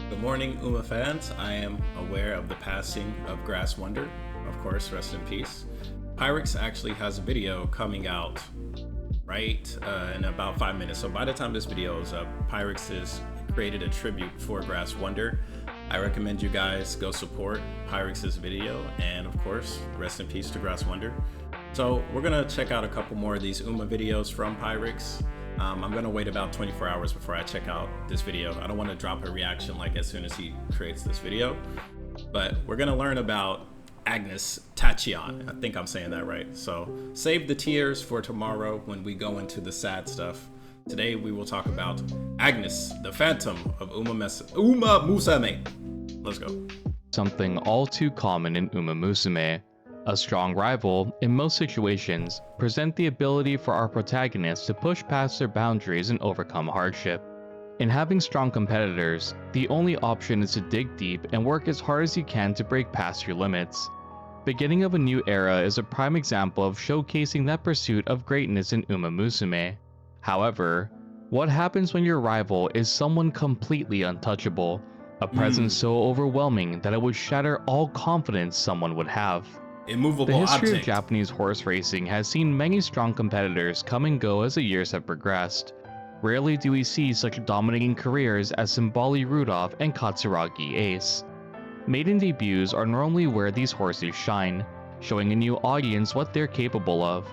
Good morning, Uma fans. I am aware of the passing of Grass Wonder. Of course, rest in peace. Pyrrhixz actually has a video coming out in about 5 minutes. So by the time this video is up, Pyrrhixz has created a tribute for Grass Wonder. I recommend you guys go support Pyrrhixz's video, and of course, rest in peace to Grass Wonder. So we're gonna check out a couple more of these Uma videos from Pyrrhixz. I'm gonna wait about 24 hours before I check out this video. I don't want to drop a reaction like as soon as he creates this video, but we're gonna learn about Agnes Tachyon. I think I'm saying that right. So save the tears for tomorrow when we go into the sad stuff. Today we will talk about Agnes, the Phantom of Umamusume. Let's go. Something all too common in Umamusume. A strong rival, in most situations, present the ability for our protagonists to push past their boundaries and overcome hardship. In having strong competitors, the only option is to dig deep and work as hard as you can to break past your limits. Beginning of a New Era is a prime example of showcasing that pursuit of greatness in Umamusume. However, what happens when your rival is someone completely untouchable, a presence so overwhelming that it would shatter all confidence someone would have? Immovable The history object. of Japanese horse racing has seen many strong competitors come and go as the years have progressed. Rarely do we see such dominating careers as Symboli Rudolph and Katsuragi Ace. Maiden debuts are normally where these horses shine, showing a new audience what they're capable of.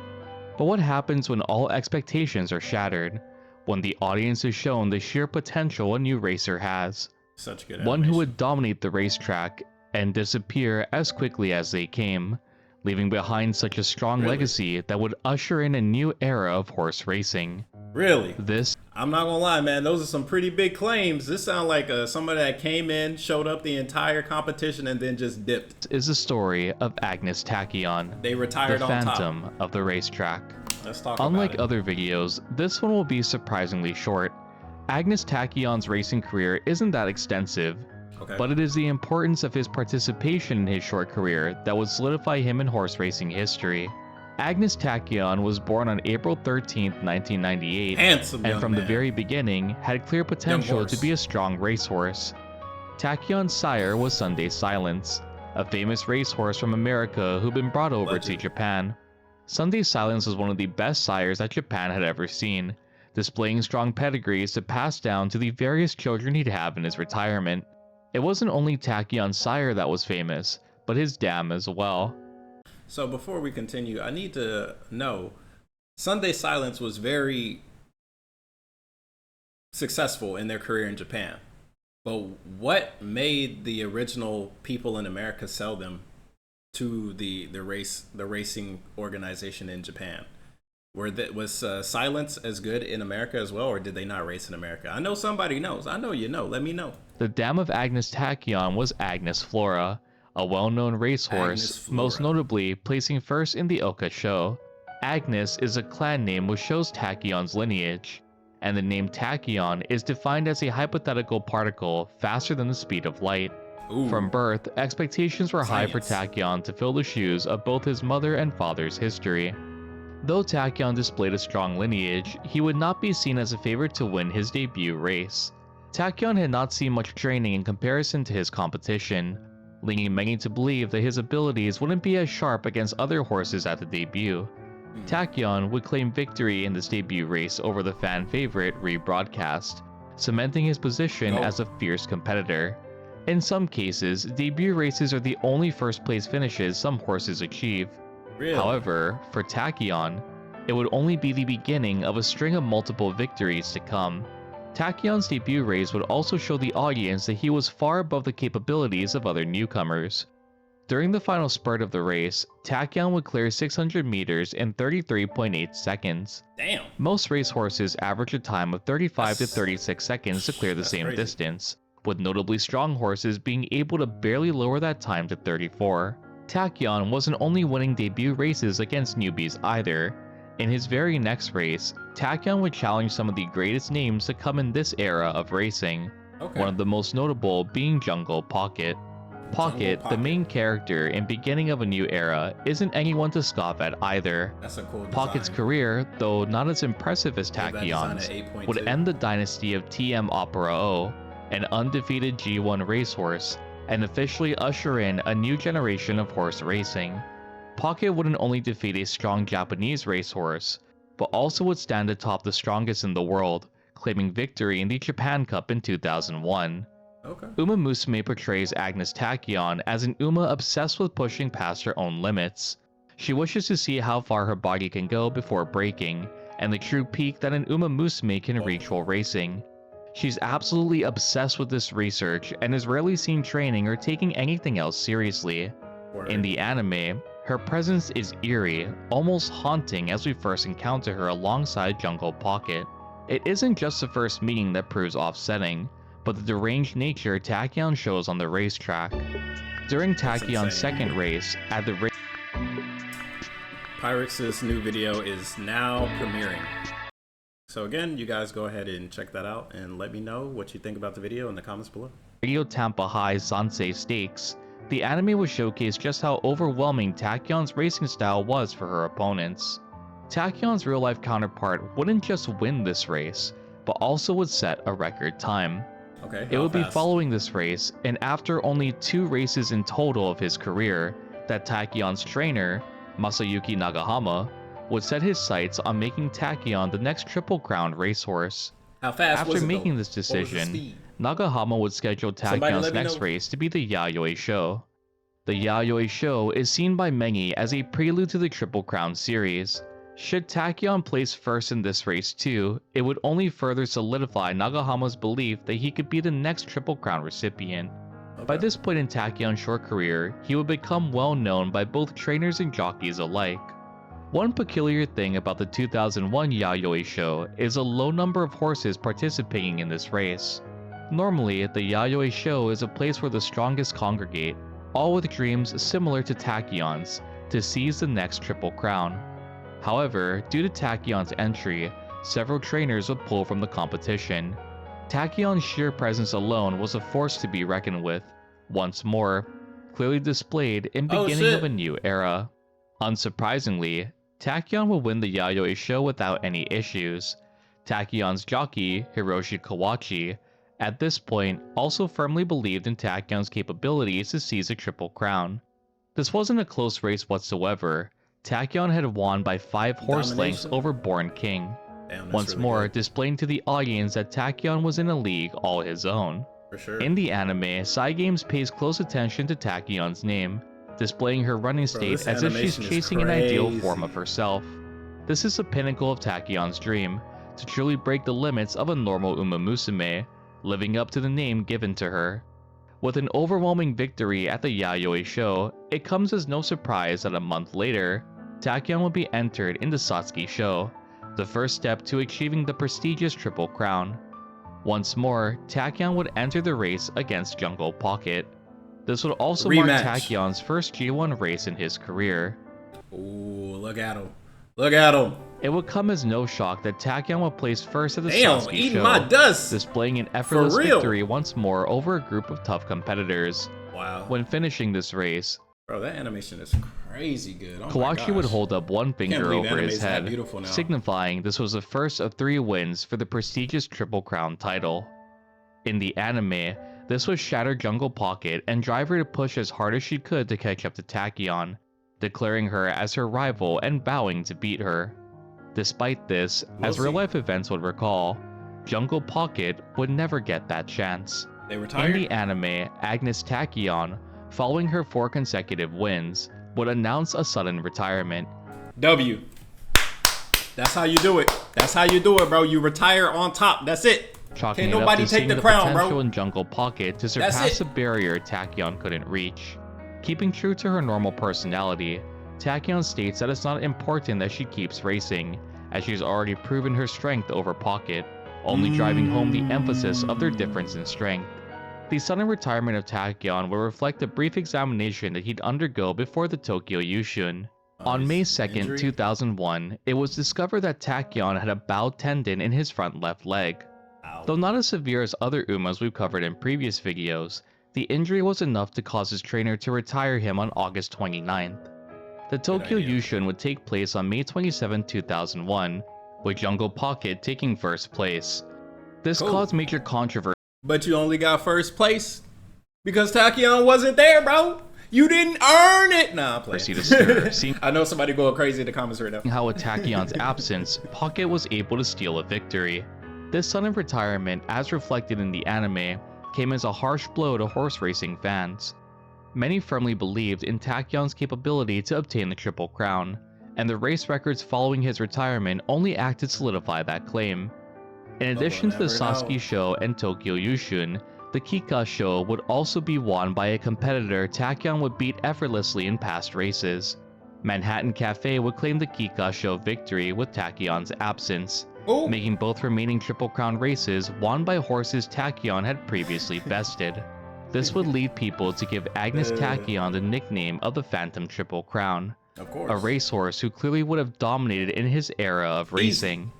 But what happens when all expectations are shattered? When the audience is shown the sheer potential a new racer has. Such good One animation. who would dominate the racetrack and disappear as quickly as they came, leaving behind such a strong legacy that would usher in a new era of horse racing. Really? This I'm not gonna lie, man. Those are some pretty big claims. This sounds like somebody that came in, showed up the entire competition, and then just dipped. is the story of Agnes Tachyon, They retired the on Phantom top. of the racetrack. Let's talk Unlike about it. other videos, this one will be surprisingly short. Agnes Tachyon's racing career isn't that extensive, Okay. but it is the importance of his participation in his short career that would solidify him in horse racing history. Agnes Tachyon was born on April 13, 1998, Handsome and young from the man. very beginning had clear potential horse. to be a strong racehorse. Tachyon's sire was Sunday Silence, a famous racehorse from America who'd been brought over to Legend. Japan. Sunday Silence was one of the best sires that Japan had ever seen, displaying strong pedigrees to pass down to the various children he'd have in his retirement. It wasn't only Tachyon's sire that was famous, but his dam as well. So before we continue, I need to know, Sunday Silence was very successful in their career in Japan. But what made the original people in America sell them to the racing organization in Japan? Was Silence as good in America as well, or did they not race in America? I know somebody knows. I know you know. Let me know. The dam of Agnes Tachyon was Agnes Flora, a well-known racehorse, Agnes Flora. most notably placing first in the Oka show. Agnes is a clan name which shows Tachyon's lineage, and the name Tachyon is defined as a hypothetical particle faster than the speed of light. Ooh. From birth, expectations were high for Science. Tachyon to fill the shoes of both his mother and father's history. Though Tachyon displayed a strong lineage, he would not be seen as a favorite to win his debut race. Tachyon had not seen much training in comparison to his competition, leading many to believe that his abilities wouldn't be as sharp against other horses at the debut. Tachyon would claim victory in this debut race over the fan favorite rebroadcast, cementing his position as a fierce competitor. In some cases, debut races are the only first place finishes some horses achieve. Really? However, for Tachyon, it would only be the beginning of a string of multiple victories to come. Tachyon's debut race would also show the audience that he was far above the capabilities of other newcomers. During the final spurt of the race, Tachyon would clear 600 meters in 33.8 seconds. Damn. Most racehorses average a time of 35 to 36 seconds to clear the same crazy. distance, with notably strong horses being able to barely lower that time to 34. Tachyon wasn't only winning debut races against newbies either. In his very next race, Tachyon would challenge some of the greatest names to come in this era of racing, one of the most notable being Jungle Pocket. Pocket, the main character in Beginning of a New Era, isn't anyone to scoff at either. That's a cool design. Pocket's career, though not as impressive as Gave that design Tachyon's, a 8.2. would end the dynasty of TM Opera O, an undefeated G1 racehorse, and officially usher in a new generation of horse racing. Pocket wouldn't only defeat a strong Japanese racehorse, but also would stand atop the strongest in the world, claiming victory in the Japan Cup in 2001. Okay. Umamusume portrays Agnes Tachyon as an Uma obsessed with pushing past her own limits. She wishes to see how far her body can go before breaking, and the true peak that an Umamusume can reach while racing. She's absolutely obsessed with this research and is rarely seen training or taking anything else seriously. Word. In the anime, her presence is eerie, almost haunting as we first encounter her alongside Jungle Pocket. It isn't just the first meeting that proves offsetting, but the deranged nature Tachion shows on the racetrack. During Tachyon's second race, at the Pyrrhix's new video is now premiering. So again, you guys go ahead and check that out and let me know what you think about the video in the comments below. Radio Tampa High Sansei Stakes, the anime will showcase just how overwhelming Tachyon's racing style was for her opponents. Tachyon's real-life counterpart wouldn't just win this race, but also would set a record time. Okay, it would be following this race, and after only 2 races in total of his career, that Tachyon's trainer, Masayuki Nagahama, would set his sights on making Tachion the next Triple Crown racehorse. How fast After was it, making though? this decision, Nagahama would schedule Tachyon's next race to be the Yayoi Show. The Yayoi Show is seen by many as a prelude to the Triple Crown series. Should Tachion place first in this race too, it would only further solidify Nagahama's belief that he could be the next Triple Crown recipient. Okay. By this point in Tachyon's short career, he would become well known by both trainers and jockeys alike. One peculiar thing about the 2001 Yayoi Show is a low number of horses participating in this race. Normally, the Yayoi Show is a place where the strongest congregate, all with dreams similar to Tachion's, to seize the next Triple Crown. However, due to Tachion's entry, several trainers would pull from the competition. Tachion's sheer presence alone was a force to be reckoned with, once more, clearly displayed in beginning of a new era. Unsurprisingly, Tachion will win the Yayoi Show without any issues. Tachion's jockey, Hiroshi Kawachi, at this point also firmly believed in Tachion's capabilities to seize a Triple Crown. This wasn't a close race whatsoever. Tachion had won by 5 horse lengths over Born King. Damn, once really more good. displaying to the audience that Tachion was in a league all his own. For sure. In the anime, Cygames pays close attention to Tachion's name, displaying her running state as if she's chasing an ideal form of herself. This is the pinnacle of Tachion's dream, to truly break the limits of a normal Umamusume, living up to the name given to her. With an overwhelming victory at the Yayoi Show, it comes as no surprise that a month later, Tachion will be entered in the Satsuki Show, the first step to achieving the prestigious Triple Crown. Once more, Tachion would enter the race against Jungle Pocket. This would also mark Tachion's first G1 race in his career. Ooh, look at him. Look at him. It would come as no shock that Tachion would place first at the Satsuki Show, my dust. displaying an effortless victory once more over a group of tough competitors. Wow. When finishing this race, bro, that animation is crazy good. Oh Kawachi would hold up one finger over his head, now. signifying this was the first of 3 wins for the prestigious Triple Crown title. In the anime, this was shatter Jungle Pocket and drive her to push as hard as she could to catch up to Tachion, declaring her as her rival and vowing to beat her. Despite this, as real-life events would recall, Jungle Pocket would never get that chance. They retired? In the anime, Agnes Tachyon, following her 4 consecutive wins, would announce a sudden retirement. W. That's how you do it. That's how you do it, bro. You retire on top. That's it. Chalking Can't it nobody up to take seeing the the crown, potential bro. in Jungle Pocket to surpass a barrier Tachion couldn't reach. Keeping true to her normal personality, Tachion states that it's not important that she keeps racing, as she's already proven her strength over Pocket, only driving home the emphasis of their difference in strength. The sudden retirement of Tachion will reflect a brief examination that he'd undergo before the Tokyo Yushun. On May 2nd, 2001, it was discovered that Tachion had a bowed tendon in his front left leg. Though not as severe as other Umas we've covered in previous videos, the injury was enough to cause his trainer to retire him on August 29th. The Tokyo Yushun would take place on May 27, 2001, with Jungle Pocket taking first place. This caused major controversy But you only got first place because Tachion wasn't there, bro. You didn't earn it. Nah, I'm playing. Seeing I know somebody going crazy in the comments right now. how with Tachion's absence, Pocket was able to steal a victory. This sudden retirement, as reflected in the anime, came as a harsh blow to horse racing fans. Many firmly believed in Tachion's capability to obtain the Triple Crown, and the race records following his retirement only acted to solidify that claim. In addition to the Sasuke Show and Tokyo Yushun, the Kika Show would also be won by a competitor Tachion would beat effortlessly in past races. Manhattan Cafe would claim the Kika Show victory with Tachion's absence, making both remaining Triple Crown races won by horses Tachion had previously bested. This would lead people to give Agnes Tachyon the nickname of the Phantom Triple Crown, a racehorse who clearly would have dominated in his era of racing.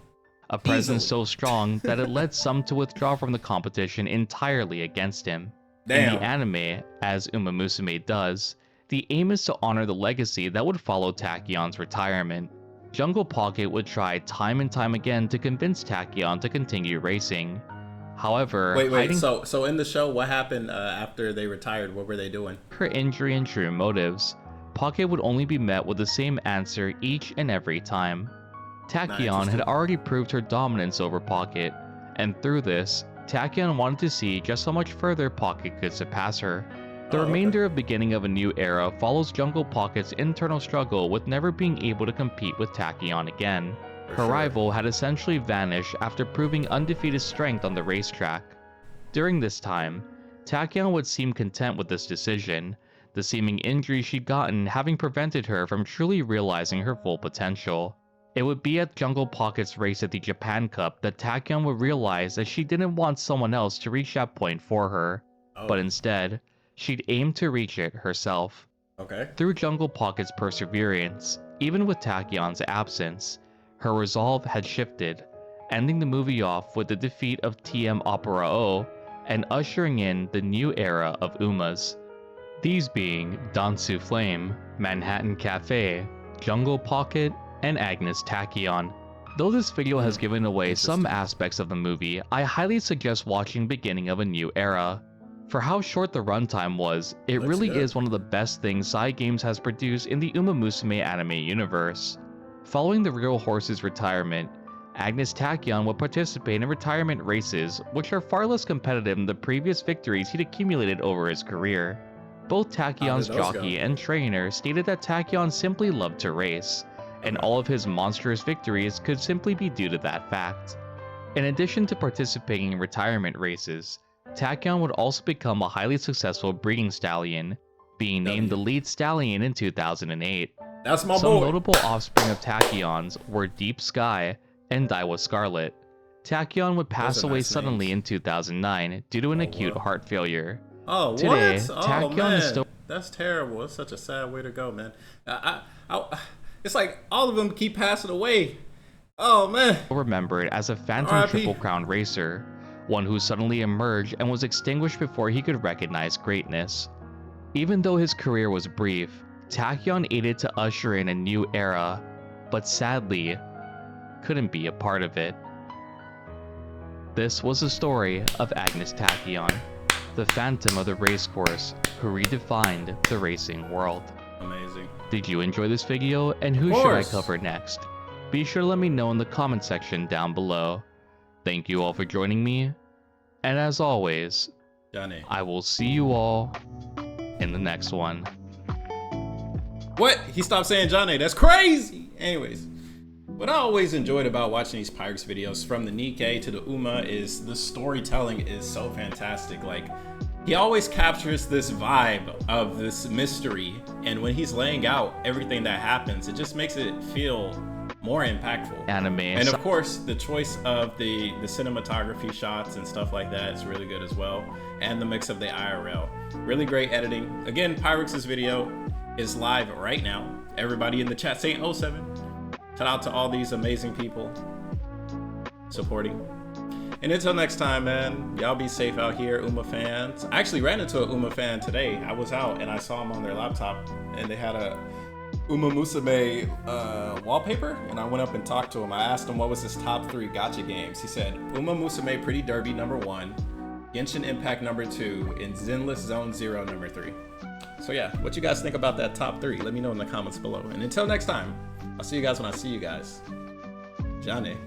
A presence so strong that it led some to withdraw from the competition entirely against him. In the anime, as Umamusume does, the aim is to honor the legacy that would follow Tachion's retirement. Jungle Pocket would try time and time again to convince Tachion to continue racing. However, so in the show, what happened after they retired? What were they doing? Her injury and true motives, Pocket would only be met with the same answer each and every time. Tachion had already proved her dominance over Pocket, and through this, Tachion wanted to see just how much further Pocket could surpass her. The remainder of Beginning of a New Era follows Jungle Pocket's internal struggle with never being able to compete with Tachion again. Her rival had essentially vanished after proving undefeated strength on the racetrack. During this time, Tachion would seem content with this decision, the seeming injury she'd gotten having prevented her from truly realizing her full potential. It would be at Jungle Pocket's race at the Japan Cup that Tachion would realize that she didn't want someone else to reach that point for her, but instead, she'd aim to reach it herself. Through Jungle Pocket's perseverance, even with Tachion's absence, her resolve had shifted, ending the movie off with the defeat of TM Opera O and ushering in the new era of Umas. These being Dansu Flame, Manhattan Cafe, Jungle Pocket, and Agnes Tachyon. Though this video has given away some aspects of the movie, I highly suggest watching Beginning of a New Era. For how short the runtime was, it really is one of the best things Cygames has produced in the Umamusume anime universe. Following the real horse's retirement, Agnes Tachyon will participate in retirement races, which are far less competitive than the previous victories he'd accumulated over his career. Both Tachyon's jockey and trainer stated that Tachion simply loved to race, and all of his monstrous victories could simply be due to that fact. In addition to participating in retirement races, Tachion would also become a highly successful breeding stallion, being named the lead stallion in 2008. That's my boy. Some notable offspring of Tachyons were Deep Sky and Daiwa Scarlet. Tachion would pass away suddenly in 2009 due to an acute heart failure. Today, Tachion is still... That's terrible. That's such a sad way to go, man. It's like all of them keep passing away. Oh, man. Remembered as a Phantom Triple Crown racer, one who suddenly emerged and was extinguished before he could recognize greatness. Even though his career was brief, Tachion aided to usher in a new era, but sadly, couldn't be a part of it. This was the story of Agnes Tachyon, the phantom of the racecourse who redefined the racing world. Amazing. Did you enjoy this video, and who should I cover next? Be sure to let me know in the comment section down below. Thank you all for joining me, and as always, Johnny, I will see you all in the next one. What? He stopped saying Johnny. That's crazy. Anyways, what I always enjoyed about watching these Pyrrhixz videos, from the Nikkei to the Uma, is the storytelling is so fantastic. Like, he always captures this vibe of this mystery, and when he's laying out everything that happens, it just makes it feel more impactful. Anime. And of course, the choice of the cinematography shots and stuff like that is really good as well, and the mix of the IRL. Really great editing. Again, Pyrrhix's video is live right now. Everybody in the chat saying 07. Shout out to all these amazing people supporting. And until next time, man, y'all be safe out here, Uma fans. I actually ran into a Uma fan today. I was out and I saw him on their laptop, and they had a Umamusume wallpaper, and I went up and talked to him. I asked him what was his top 3 gacha games. He said Umamusume Pretty Derby #1, Genshin Impact number 2, and Zenless Zone Zero number 3. So yeah, what you guys think about that top 3? Let me know in the comments below. And until next time, I'll see you guys when I see you guys. Johnny.